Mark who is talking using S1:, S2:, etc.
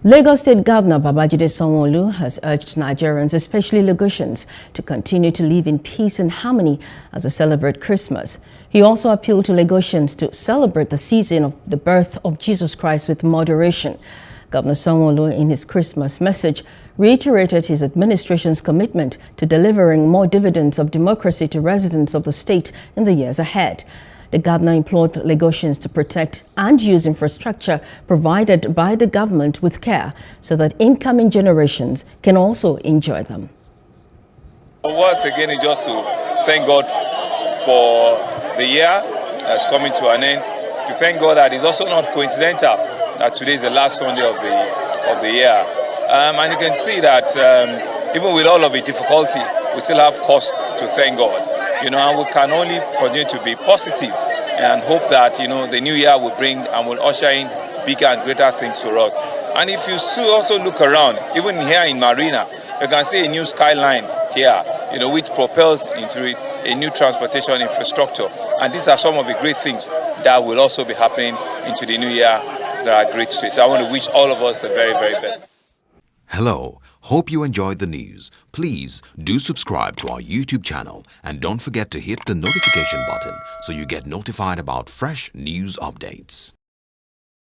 S1: Lagos State Governor Babajide Sanwo-Olu has urged Nigerians, especially Lagosians, to continue to live in peace and harmony as they celebrate Christmas. He also appealed to Lagosians to celebrate the season of the birth of Jesus Christ with moderation. Governor Sanwo-Olu, in his Christmas message, reiterated his administration's commitment to delivering more dividends of democracy to residents of the state in the years ahead. The governor implored Lagosians to protect and use infrastructure provided by the government with care so that incoming generations can also enjoy them.
S2: Once again, is just to thank God for the year that's coming to an end. To thank God that it's also not coincidental that today is the last Sunday of the year. And you can see that even with all of the difficulty, we still have cause to thank God. And we can only continue to be positive and hope that, the new year will bring and will usher in bigger and greater things for us. And if you still also look around, even here in Marina, you can see a new skyline here, which propels into a new transportation infrastructure. And these are some of the great things that will also be happening into the new year that are great. So I want to wish all of us the very, very best.
S3: Hello. Hope you enjoyed the news. Please do subscribe to our YouTube channel and don't forget to hit the notification button so you get notified about fresh news updates.